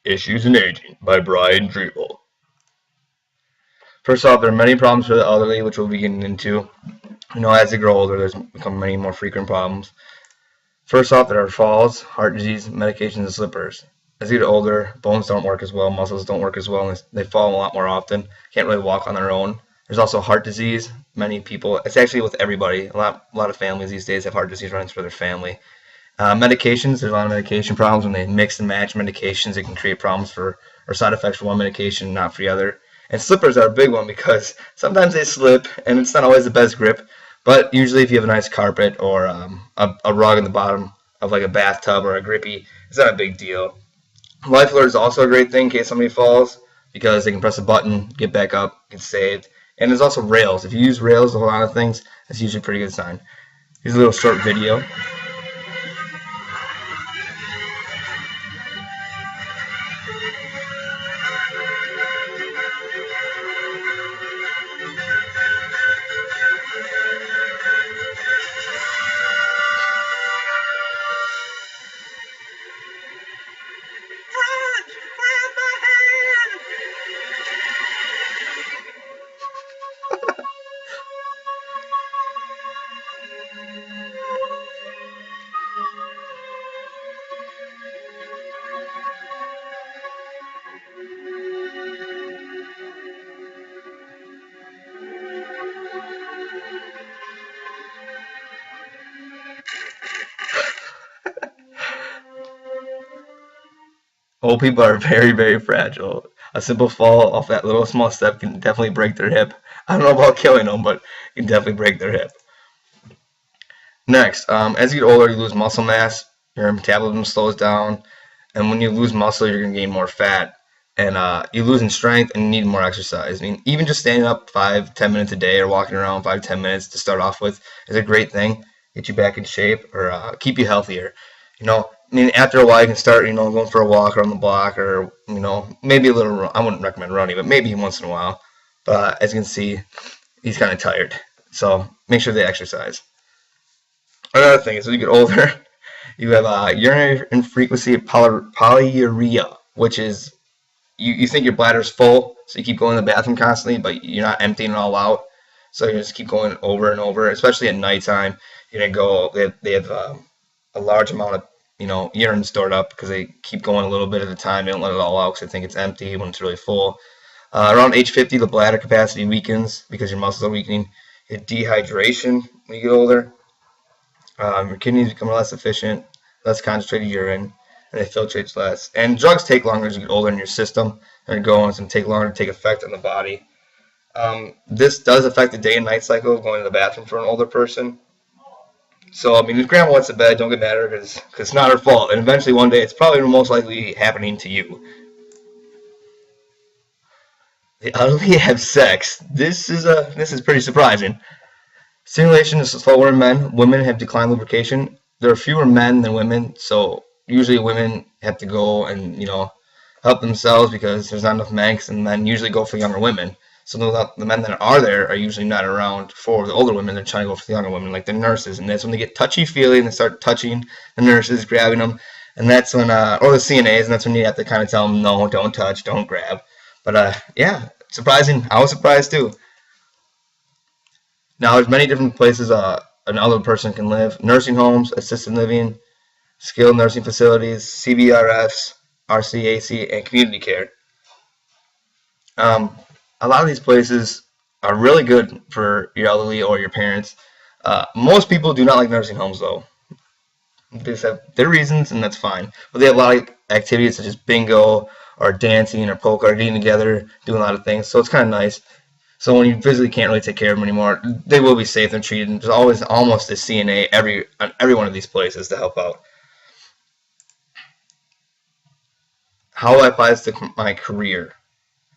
Issues in Aging by BryanD. First off, there are many problems for the elderly, which we'll be getting into. As they grow older, there's become many more frequent problems. First off, there are falls, heart disease, medications, and slippers. As you get older, bones don't work as well, muscles don't work as well, and they fall a lot more often. Can't really walk on their own. There's also heart disease. Many people, it's actually with everybody. A lot of families these days have heart disease running through their family. Medications, there's a lot of medication problems. When they mix and match medications, it can create problems or side effects for one medication, not for the other. And slippers are a big one because sometimes they slip, and it's not always the best grip. But usually if you have a nice carpet or a rug in the bottom of like a bathtub or a grippy, it's not a big deal. Life alert is also a great thing in case somebody falls because they can press a button, get back up, get saved. And there's also rails. If you use rails with a lot of things, that's usually a pretty good sign. Here's a little short video. Old people are very, very fragile. A simple fall off that little small step can definitely break their hip. I don't know about killing them, but it can definitely break their hip. Next, as you get older, you lose muscle mass, your metabolism slows down, and when you lose muscle, you're going to gain more fat. And you lose in strength and you need more exercise. I mean, even just standing up 5-10 minutes a day or walking around 5-10 minutes to start off with is a great thing. Get you back in shape or keep you healthier. After a while, you can start, going for a walk around the block or, maybe a little, I wouldn't recommend running, but maybe once in a while. But as you can see, he's kind of tired. So make sure they exercise. Another thing is when you get older, you have urinary infrequency polyuria, which is you think your bladder's full, so you keep going to the bathroom constantly, but you're not emptying it all out. So you just keep going over and over, especially at nighttime. You're going to go, they have a large amount of urine stored up because they keep going a little bit at a time. They don't let it all out because they think it's empty when it's really full. Around age 50, the bladder capacity weakens because your muscles are weakening. You get dehydration when you get older. Your kidneys become less efficient, less concentrated urine, and it filtrates less. And drugs take longer as you get older in your system. They're going to take longer to take effect on the body. This does affect the day and night cycle of going to the bathroom for an older person. So, if grandma wants to bed, don't get mad at her because it's not her fault. And eventually one day it's probably most likely happening to you. The elderly have sex. This is pretty surprising. Stimulation is slower in men. Women have declined lubrication. There are fewer men than women, so usually women have to go and help themselves because there's not enough men, and men usually go for younger women. So the men that are there are usually not around for the older women. They're trying to go for the younger women, like the nurses, and that's when they get touchy-feely and they start touching the nurses, grabbing them, and that's when, or the CNAs, and that's when you have to kind of tell them, no, don't touch, don't grab. But yeah, surprising. I was surprised too. Now, there's many different places an elderly person can live: nursing homes, assisted living, skilled nursing facilities, CBRFs, RCAC, and community care. A lot of these places are really good for your elderly or your parents. Most people do not like nursing homes, though. They just have their reasons, and that's fine. But they have a lot of activities such as bingo or dancing or poker or getting together, doing a lot of things. So it's kind of nice. So when you physically can't really take care of them anymore, they will be safe and treated. There's always almost a CNA on every one of these places to help out. How that applies to my career.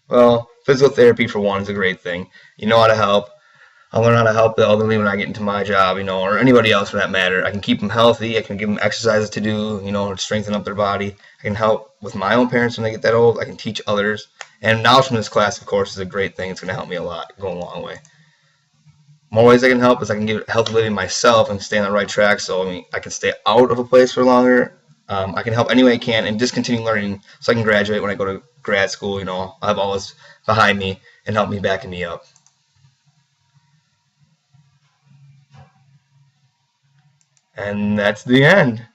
Well, physical therapy for one is a great thing. You know how to help. I learn how to help the elderly when I get into my job, or anybody else for that matter. I can keep them healthy. I can give them exercises to do, to strengthen up their body. I can help with my own parents when they get that old. I can teach others. And knowledge from this class, of course, is a great thing. It's going to help me a lot, go a long way. More ways I can help is I can give healthy living myself and stay on the right track. So I can stay out of a place for longer I can help any way I can and just continue learning so I can graduate when I go to grad school. I'll have all this behind me and help me backing me up. And that's the end.